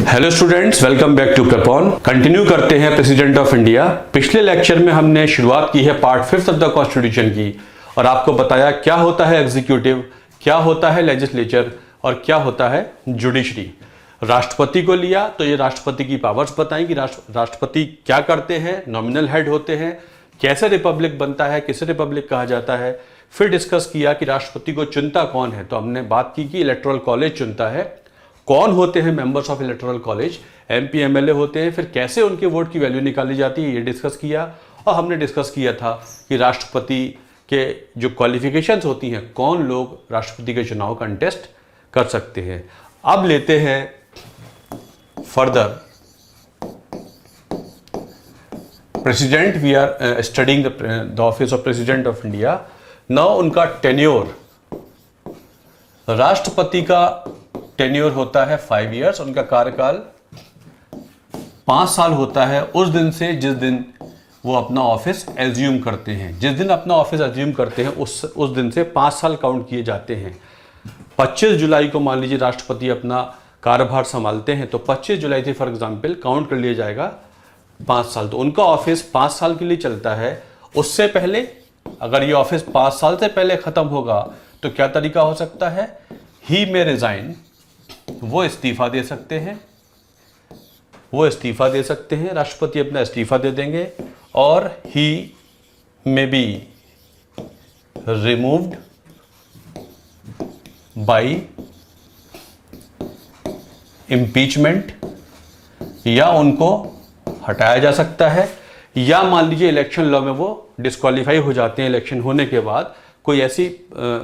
Hello students, welcome back to पेपॉन। Continue करते हैं प्रेसिडेंट ऑफ इंडिया। पिछले लेक्चर में हमने शुरुआत की है पार्ट 5 ऑफ द कॉन्स्टिट्यूशन की और आपको बताया क्या होता है एग्जीक्यूटिव, क्या होता है लेजिस्लेचर और क्या होता है जुडिशरी। राष्ट्रपति को लिया तो ये राष्ट्रपति की पावर्स बताई कि राष्ट्रपति क्या करते हैं, नॉमिनल हेड होते हैं, कैसे रिपब्लिक बनता है, किसे रिपब्लिक कहा जाता है। फिर डिस्कस किया कि राष्ट्रपति को चुनता कौन है, तो हमने बात की कि इलेक्टोरल कॉलेज चुनता है। कौन होते हैं members of electoral college, MP MLA होते हैं। फिर कैसे उनके वोट की वैल्यू निकाली जाती है, ये डिस्कस किया। और हमने डिस्कस किया था कि राष्ट्रपति के जो क्वालिफिकेशंस होती हैं, कौन लोग राष्ट्रपति के चुनाव कंटेस्ट कर सकते हैं। अब लेते हैं further president. We are studying the office of president of India. Now उनका टेन्योर, राष्ट्रपति का टेन्योर होता है 5 इयर्स। उनका कार्यकाल 5 साल होता है उस दिन से जिस दिन वो अपना ऑफिस एज्यूम करते हैं। जिस दिन अपना ऑफिस एज्यूम करते हैं उस दिन से 5 साल काउंट किए जाते हैं। 25 जुलाई को मान लीजिए राष्ट्रपति अपना कार्यभार संभालते हैं, तो 25 जुलाई से फॉर एग्जाम्पल काउंट कर लिया जाएगा 5 साल। तो उनका ऑफिस 5 साल के लिए चलता है। उससे पहले अगर ये ऑफिस 5 साल से पहले खत्म होगा तो क्या तरीका हो सकता है, ही में रिजाइन, वो इस्तीफा दे सकते हैं। वो इस्तीफा दे सकते हैं, राष्ट्रपति अपना इस्तीफा दे देंगे। और he may be removed by impeachment, या उनको हटाया जा सकता है, या मान लीजिए इलेक्शन लॉ में वो डिस्क्वालीफाई हो जाते हैं। इलेक्शन होने के बाद कोई ऐसी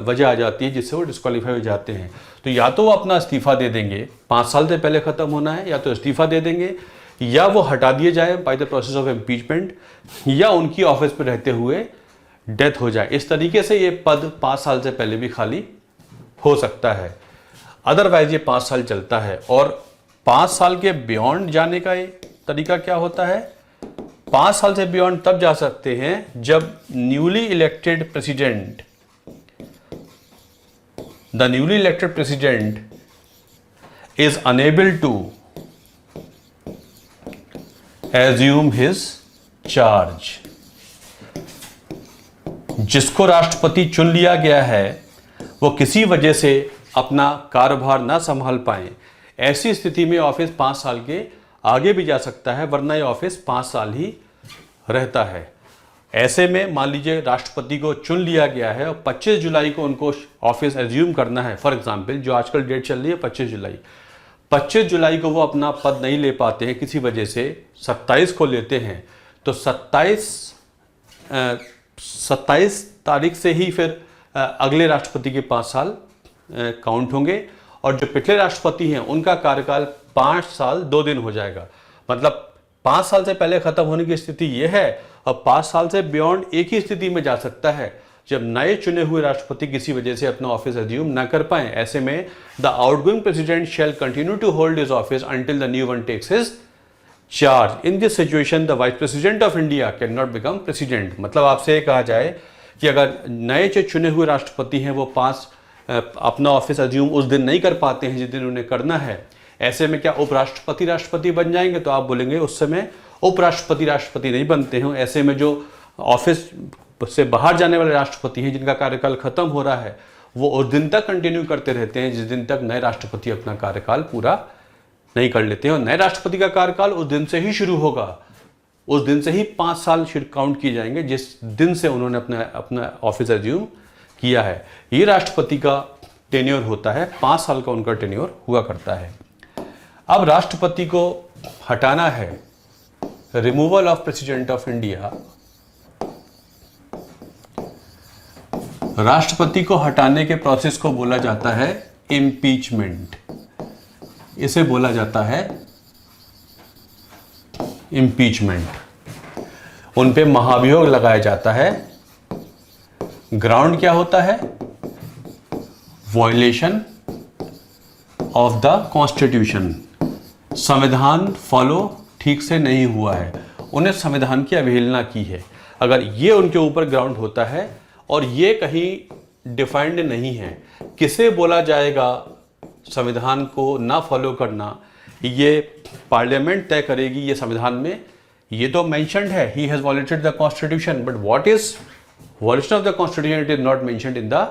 वजह आ जाती है जिससे वो डिस्क्वालीफाई हो जाते हैं, तो या तो वो अपना इस्तीफा दे देंगे, 5 साल से पहले खत्म होना है, या तो इस्तीफा दे देंगे, या वो हटा दिए जाए by the process of impeachment, या उनकी ऑफिस पर रहते हुए डेथ हो जाए। इस तरीके से ये पद 5 साल से पहले भी खाली हो सकता है। अदरवाइज ये 5 साल चलता है। और 5 साल के बियॉन्ड जाने का तरीका क्या होता है, 5 साल से बियॉन्ड तब जा सकते हैं जब newly elected president, the newly elected president is unable to assume his charge। जिसको राष्ट्रपति चुन लिया गया है वो किसी वजह से अपना कार्यभार ना संभाल पाए, ऐसी स्थिति में ऑफिस 5 साल के आगे भी जा सकता है, वरना ये ऑफिस 5 साल ही रहता है। ऐसे में मान लीजिए राष्ट्रपति को चुन लिया गया है और 25 जुलाई को उनको ऑफिस एज्यूम करना है। फॉर एग्जांपल जो आजकल डेट चल रही है 25 जुलाई को वो अपना पद नहीं ले पाते हैं किसी वजह से, 27 को लेते हैं, तो 27 तारीख से ही फिर अगले राष्ट्रपति के 5 साल काउंट होंगे। और जो पिछले राष्ट्रपति हैं उनका कार्यकाल 5 साल 2 दिन हो जाएगा। मतलब 5 साल से पहले खत्म होने की स्थिति यह है, और 5 साल से बियॉन्ड एक ही स्थिति में जा सकता है जब नए चुने हुए राष्ट्रपति किसी वजह से अपना ऑफिस एज्यूम न कर पाए। ऐसे में the outgoing president shall continue to hold his office until the new one takes his charge. In this situation the vice president of India can not become president. मतलब आपसे कहा जाए कि अगर नए जो चुने हुए राष्ट्रपति हैं वो अपना ऑफिस एज्यूम उस दिन नहीं कर पाते हैं जिस दिन उन्हें करना है, ऐसे में क्या उपराष्ट्रपति राष्ट्रपति बन जाएंगे? तो आप बोलेंगे उस समय उपराष्ट्रपति राष्ट्रपति नहीं बनते हो। ऐसे में जो ऑफिस से बाहर जाने वाले राष्ट्रपति हैं जिनका कार्यकाल खत्म हो रहा है, वो उस दिन तक कंटिन्यू करते रहते हैं जिस दिन तक नए राष्ट्रपति अपना कार्यकाल पूरा नहीं कर लेते हैं। और नए राष्ट्रपति का कार्यकाल उस दिन से ही शुरू होगा, उस दिन से ही 5 साल काउंट किए जाएंगे जिस दिन से उन्होंने अपना ऑफिस एज्यूम किया है। ये राष्ट्रपति का टेन्योर होता है, 5 साल का उनका टेन्योर हुआ करता है। अब राष्ट्रपति को हटाना है, removal of president of India. राष्ट्रपति को हटाने के प्रोसेस को बोला जाता है इम्पीचमेंट। इसे बोला जाता है इम्पीचमेंट। उन पे महाभियोग लगाया जाता है। ग्राउंड क्या होता है, वॉयलेशन ऑफ द कॉन्स्टिट्यूशन, संविधान फॉलो ठीक से नहीं हुआ है, उन्हें संविधान की अवहेलना की है। अगर ये उनके ऊपर ग्राउंड होता है और ये कहीं डिफाइंड नहीं है, किसे बोला जाएगा संविधान को ना फॉलो करना, ये पार्लियामेंट तय करेगी, ये संविधान में ये तो मेंशन्ड है, he has violated the constitution, but what is violation of the constitution, it is not mentioned in the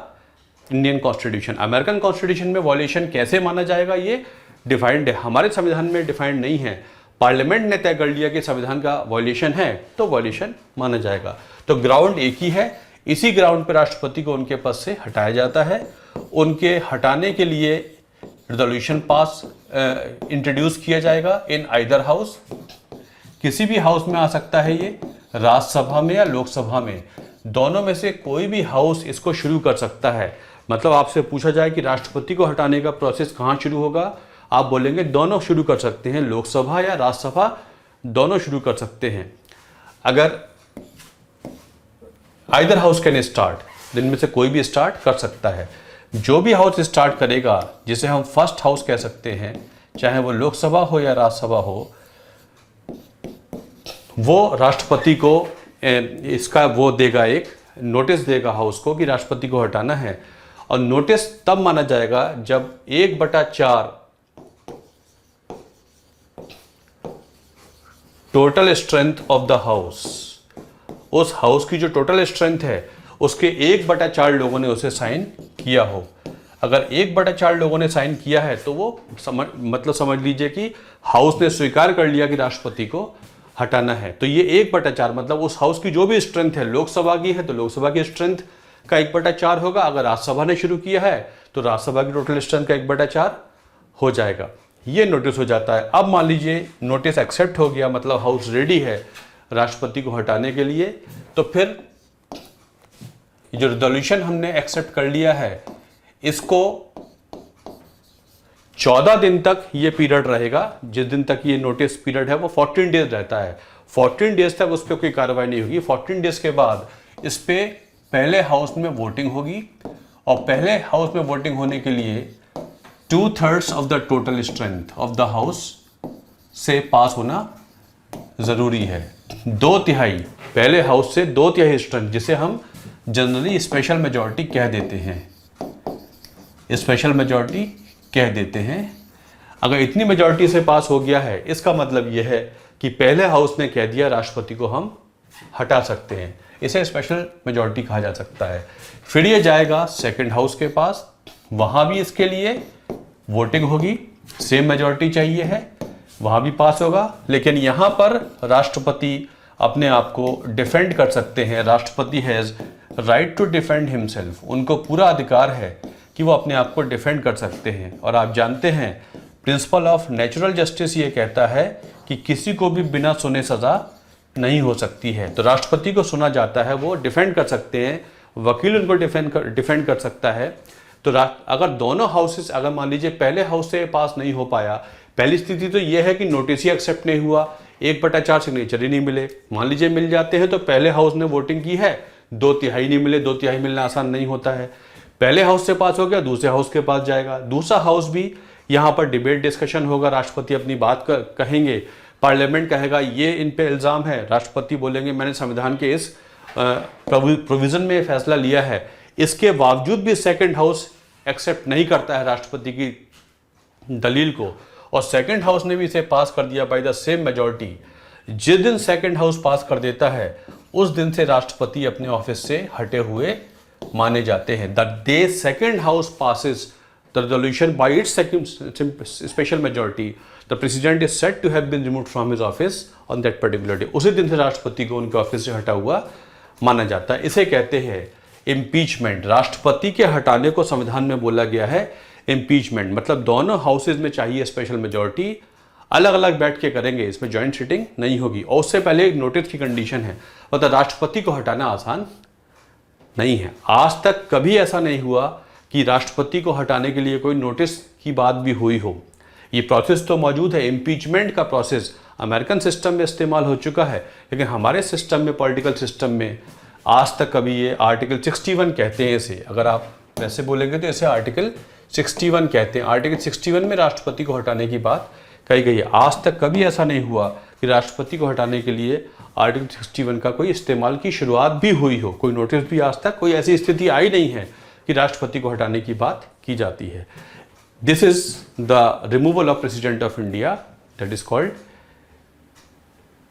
Indian constitution. American constitution में वॉयलेशन कैसे माना जाएगा ये डिफाइंड है, हमारे संविधान में डिफाइंड नहीं है। पार्लियामेंट ने तय कर लिया कि संविधान का वॉयलेशन है तो वॉयलेशन माना जाएगा। तो ग्राउंड एक ही है, इसी ग्राउंड पर राष्ट्रपति को उनके पद से हटाया जाता है। उनके हटाने के लिए रेजोल्यूशन पास इंट्रोड्यूस किया जाएगा इन आइदर हाउस, किसी भी हाउस में आ सकता है ये, राज्यसभा में या लोकसभा में, दोनों में से कोई भी हाउस इसको शुरू कर सकता है। मतलब आपसे पूछा जाए कि राष्ट्रपति को हटाने का प्रोसेस कहाँ शुरू होगा, आप बोलेंगे दोनों शुरू कर सकते हैं, लोकसभा या राज्यसभा दोनों शुरू कर सकते हैं। अगर आइदर हाउस कैन स्टार्ट, दिन में से कोई भी स्टार्ट कर सकता है। जो भी हाउस स्टार्ट करेगा, जिसे हम फर्स्ट हाउस कह सकते हैं, चाहे वो लोकसभा हो या राज्यसभा हो, वो राष्ट्रपति को इसका वो देगा, एक नोटिस देगा हाउस को कि राष्ट्रपति को हटाना है। और नोटिस तब माना जाएगा जब 1/4 total strength of the house, उस हाउस की जो टोटल स्ट्रेंथ है उसके 1/4 लोगों ने उसे साइन किया हो। अगर 1/4 लोगों ने साइन किया है तो वो समझ लीजिए कि हाउस ने स्वीकार कर लिया कि राष्ट्रपति को हटाना है। तो ये 1/4 मतलब उस हाउस की जो भी स्ट्रेंथ है, लोकसभा की है तो लोकसभा की स्ट्रेंथ का 1/4 होगा, अगर राज्यसभा ने शुरू किया है तो राज्यसभा की टोटल स्ट्रेंथ का 1/4 हो जाएगा। ये नोटिस हो जाता है। अब मान लीजिए नोटिस एक्सेप्ट हो गया, मतलब हाउस रेडी है राष्ट्रपति को हटाने के लिए, तो फिर जो रेजोल्यूशन हमने एक्सेप्ट कर लिया है, इसको 14 दिन तक ये पीरियड रहेगा। जिस दिन तक ये नोटिस पीरियड है वो 14 डेज रहता है। 14 डेज तक उस पर कोई कार्रवाई नहीं होगी। 14 डेज के बाद इस पे पहले हाउस में वोटिंग होगी, और पहले हाउस में वोटिंग होने के लिए 2/3 of the total strength of the house से पास होना जरूरी है। 2/3 पहले हाउस से 2/3 स्ट्रेंथ, जिसे हम जनरली स्पेशल मेजॉरिटी कह देते हैं, स्पेशल मेजॉरिटी कह देते हैं। अगर इतनी मेजॉरिटी से पास हो गया है, इसका मतलब यह है कि पहले हाउस ने कह दिया राष्ट्रपति को हम हटा सकते हैं, इसे स्पेशल मेजॉरिटी कहा जा सकता है। फिर ये जाएगा सेकंड हाउस के पास, वहां भी इसके लिए वोटिंग होगी, सेम मेजॉरिटी चाहिए है, वहां भी पास होगा। लेकिन यहां पर राष्ट्रपति अपने आप को डिफेंड कर सकते हैं। राष्ट्रपति has right to defend himself, उनको पूरा अधिकार है कि वो अपने आप को डिफेंड कर सकते हैं। और आप जानते हैं प्रिंसिपल ऑफ नेचुरल जस्टिस ये कहता है कि किसी को भी बिना सुने सजा नहीं हो सकती है। तो राष्ट्रपति को सुना जाता है, वो डिफेंड कर सकते हैं, वकील उनको डिफेंड कर सकता है। तो अगर दोनों हाउसेस, अगर मान लीजिए पहले हाउस से पास नहीं हो पाया, पहली स्थिति तो यह है कि नोटिस ही एक्सेप्ट नहीं हुआ, 1/4 सिग्नेचर ही नहीं मिले। मान लीजिए मिल जाते हैं तो पहले हाउस ने वोटिंग की है, 2/3 नहीं मिले, 2/3 मिलना आसान नहीं होता है। पहले हाउस से पास हो गया, दूसरे हाउस के पास जाएगा, दूसरा हाउस भी यहाँ पर डिबेट डिस्कशन होगा, राष्ट्रपति अपनी बात कहेंगे, पार्लियामेंट कहेगा ये इन पे इल्ज़ाम है, राष्ट्रपति बोलेंगे मैंने संविधान के इस प्रोविजन में फैसला लिया है। इसके बावजूद भी सेकंड हाउस एक्सेप्ट नहीं करता है राष्ट्रपति की दलील को, और सेकंड हाउस ने भी इसे पास कर दिया बाय द सेम मेजॉरिटी। जिस दिन सेकंड हाउस पास कर देता है, उस दिन से राष्ट्रपति अपने ऑफिस से हटे हुए माने जाते हैं। The day second house passes the resolution by its special majority, the president is said to have been removed from his office on that particular day. उसी दिन से राष्ट्रपति को उनके ऑफिस से हटा हुआ माना जाता है। इसे कहते हैं इम्पीचमेंट। राष्ट्रपति के हटाने को संविधान में बोला गया है इम्पीचमेंट, मतलब दोनों हाउसेज में चाहिए स्पेशल मेजॉरिटी, अलग अलग बैठ के करेंगे, इसमें जॉइंट सिटिंग नहीं होगी। और उससे पहले एक नोटिस की कंडीशन है, मतलब राष्ट्रपति को हटाना आसान नहीं है। आज तक कभी ऐसा नहीं हुआ कि राष्ट्रपति को हटाने के लिए कोई नोटिस की बात भी हुई हो। ये प्रोसेस तो मौजूद है, इम्पीचमेंट का प्रोसेस अमेरिकन सिस्टम में इस्तेमाल हो चुका है, लेकिन हमारे सिस्टम में, पॉलिटिकल सिस्टम में आज तक कभी ये आर्टिकल 61 कहते हैं इसे, अगर आप वैसे बोलेंगे तो इसे आर्टिकल 61 कहते हैं। आर्टिकल 61 में राष्ट्रपति को हटाने की बात कही गई है। आज तक कभी ऐसा नहीं हुआ कि राष्ट्रपति को हटाने के लिए आर्टिकल 61 का कोई इस्तेमाल की शुरुआत भी हुई हो, कोई नोटिस भी आज तक, कोई ऐसी स्थिति आई नहीं है कि राष्ट्रपति को हटाने की बात की जाती है। This is the removal of president of India, that is called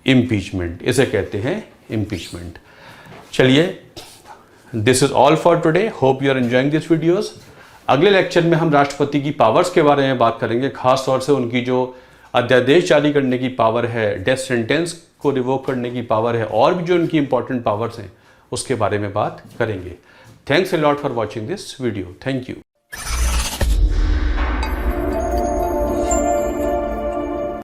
impeachment, इसे कहते हैं इम्पीचमेंट। चलिए, this is all for today, hope you are enjoying this videos. अगले लेक्चर में हम राष्ट्रपति की पावर्स के बारे में बात करेंगे, खास तौर से उनकी जो अध्यादेश जारी करने की पावर है, डेथ सेंटेंस को रिवोक करने की पावर है, और भी जो उनकी इंपॉर्टेंट पावर्स हैं उसके बारे में बात करेंगे। Thanks a lot for watching this video. Thank you.